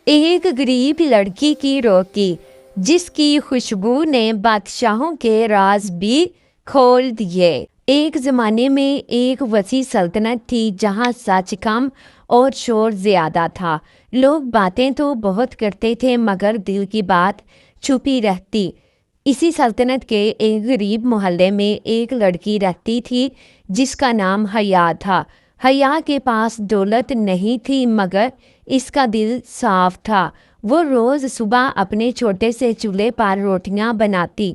ایک غریب لڑکی کی روٹی جس کی خوشبو نے بادشاہوں کے راز بھی کھول دیے۔ ایک زمانے میں ایک وسیع سلطنت تھی جہاں سچ کم اور شور زیادہ تھا۔ لوگ باتیں تو بہت کرتے تھے مگر دل کی بات چھپی رہتی۔ اسی سلطنت کے ایک غریب محلے میں ایک لڑکی رہتی تھی جس کا نام حیا تھا۔ حیا کے پاس دولت نہیں تھی مگر اس کا دل صاف تھا۔ وہ روز صبح اپنے چھوٹے سے چولہے پر روٹیاں بناتی۔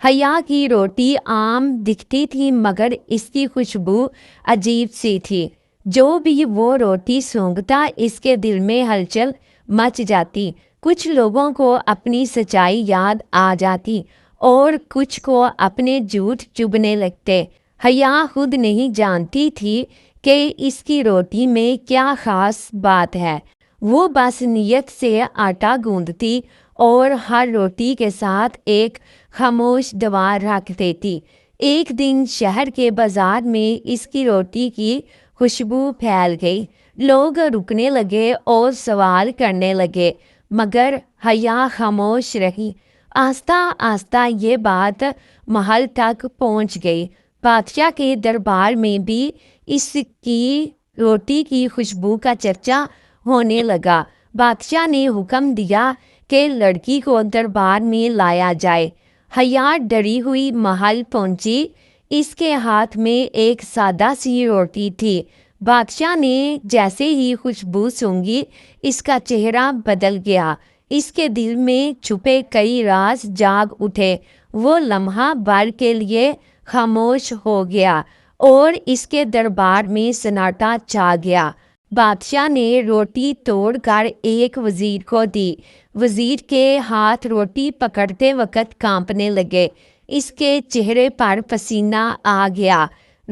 حیا کی روٹی عام دکھتی تھی مگر اس کی خوشبو عجیب سی تھی۔ جو بھی وہ روٹی سونگھتا اس کے دل میں ہلچل مچ جاتی۔ کچھ لوگوں کو اپنی سچائی یاد آ جاتی اور کچھ کو اپنے جھوٹ چبھنے لگتے۔ حیا خود نہیں جانتی تھی کہ اس کی روٹی میں کیا خاص بات ہے۔ وہ بس نیت سے آٹا گوندتی اور ہر روٹی کے ساتھ ایک خاموش دعا رکھ دیتی۔ ایک دن شہر کے بازار میں اس کی روٹی کی خوشبو پھیل گئی۔ لوگ رکنے لگے اور سوال کرنے لگے مگر حیا خاموش رہی۔ آہستہ آہستہ یہ بات محل تک پہنچ گئی۔ بادشاہ کے دربار میں بھی اس کی روٹی کی خوشبو کا چرچا ہونے لگا۔ بادشاہ نے حکم دیا کہ لڑکی کو دربار میں لایا جائے۔ حیا ڈری ہوئی محل پہنچی۔ اس کے ہاتھ میں ایک سادہ سی روٹی تھی۔ بادشاہ نے جیسے ہی خوشبو سونگھی اس کا چہرہ بدل گیا۔ اس کے دل میں چھپے کئی راز جاگ اٹھے۔ وہ لمحہ بھر کے لیے خاموش ہو گیا اور اس کے دربار میں سناٹا چھا گیا۔ بادشاہ نے روٹی توڑ کر ایک وزیر کو دی۔ وزیر کے ہاتھ روٹی پکڑتے وقت کانپنے لگے۔ اس کے چہرے پر پسینہ آ گیا۔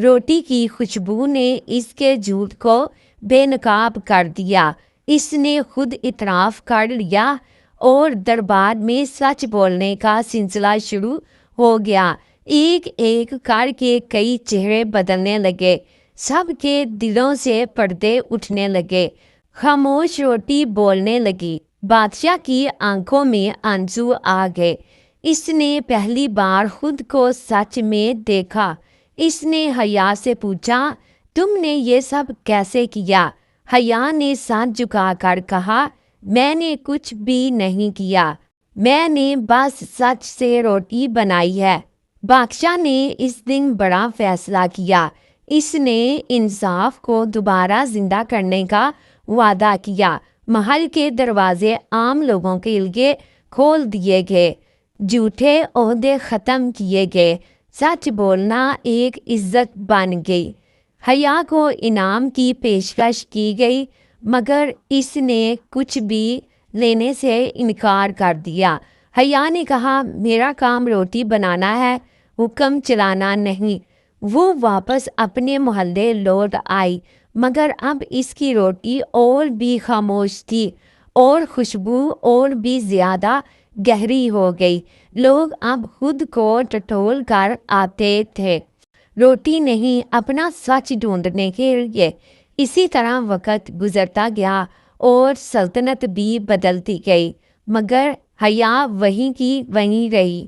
روٹی کی خوشبو نے اس کے جھوٹ کو بے نقاب کر دیا۔ اس نے خود اعتراف کر لیا اور دربار میں سچ بولنے کا سلسلہ شروع ہو گیا۔ ایک ایک کر کے کئی چہرے بدلنے لگے۔ سب کے دلوں سے پردے اٹھنے لگے۔ خاموش روٹی بولنے لگی۔ بادشاہ کی آنکھوں میں آنسو آ گئے۔ اس نے پہلی بار خود کو سچ میں دیکھا۔ اس نے حیا سے پوچھا، تم نے یہ سب کیسے کیا؟ حیا نے سر جھکا کر کہا، میں نے کچھ بھی نہیں کیا۔ میں نے بس سچ سے روٹی بنائی ہے۔ بادشاہ نے اس دن بڑا فیصلہ کیا۔ اس نے انصاف کو دوبارہ زندہ کرنے کا وعدہ کیا۔ محل کے دروازے عام لوگوں کے لیے کھول دیے گئے۔ جھوٹے عہدے ختم کیے گئے۔ سچ بولنا ایک عزت بن گئی۔ حیا کو انعام کی پیشکش کی گئی مگر اس نے کچھ بھی لینے سے انکار کر دیا۔ حیا نے کہا، میرا کام روٹی بنانا ہے، حکم چلانا نہیں۔ وہ واپس اپنے محلے لوٹ آئی مگر اب اس کی روٹی اور بھی خاموش تھی اور خوشبو اور بھی زیادہ گہری ہو گئی۔ لوگ اب خود کو ٹٹول کر آتے تھے، روٹی نہیں اپنا سچ ڈھونڈنے کے لیے۔ اسی طرح وقت گزرتا گیا اور سلطنت بھی بدلتی گئی مگر حیا وہیں کی وہیں رہی۔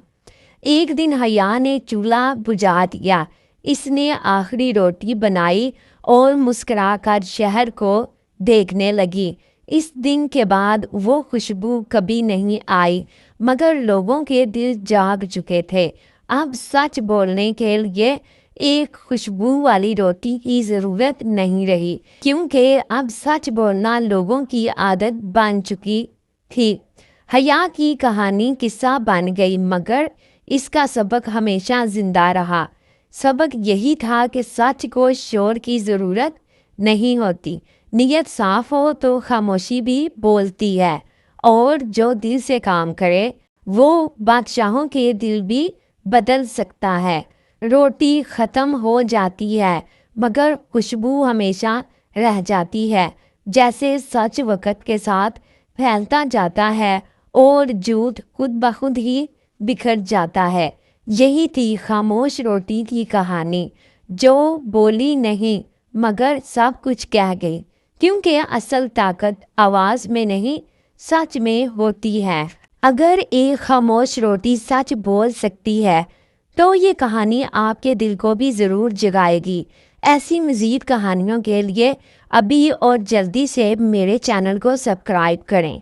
ایک دن حیا نے چولہا بجھا دیا۔ اس نے آخری روٹی بنائی اور مسکرا کر شہر کو دیکھنے لگی۔ اس دن کے بعد وہ خوشبو کبھی نہیں آئی مگر لوگوں کے دل جاگ چکے تھے۔ اب سچ بولنے کے لیے ایک خوشبو والی روٹی کی ضرورت نہیں رہی کیونکہ اب سچ بولنا لوگوں کی عادت بن چکی تھی۔ حیا کی کہانی قصہ بن گئی مگر اس کا سبق ہمیشہ زندہ رہا۔ سبق یہی تھا کہ سچ کو شور کی ضرورت نہیں ہوتی۔ نیت صاف ہو تو خاموشی بھی بولتی ہے اور جو دل سے کام کرے وہ بادشاہوں کے دل بھی بدل سکتا ہے۔ روٹی ختم ہو جاتی ہے مگر خوشبو ہمیشہ رہ جاتی ہے۔ جیسے سچ وقت کے ساتھ پھیلتا جاتا ہے اور جھوٹ خود بخود ہی بکھر جاتا ہے۔ یہی تھی خاموش روٹی کی کہانی، جو بولی نہیں مگر سب کچھ کہہ گئی، کیونکہ اصل طاقت آواز میں نہیں سچ میں ہوتی ہے۔ اگر ایک خاموش روٹی سچ بول سکتی ہے تو یہ کہانی آپ کے دل کو بھی ضرور جگائے گی۔ ایسی مزید کہانیوں کے لیے ابھی اور جلدی سے میرے چینل کو سبسکرائب کریں۔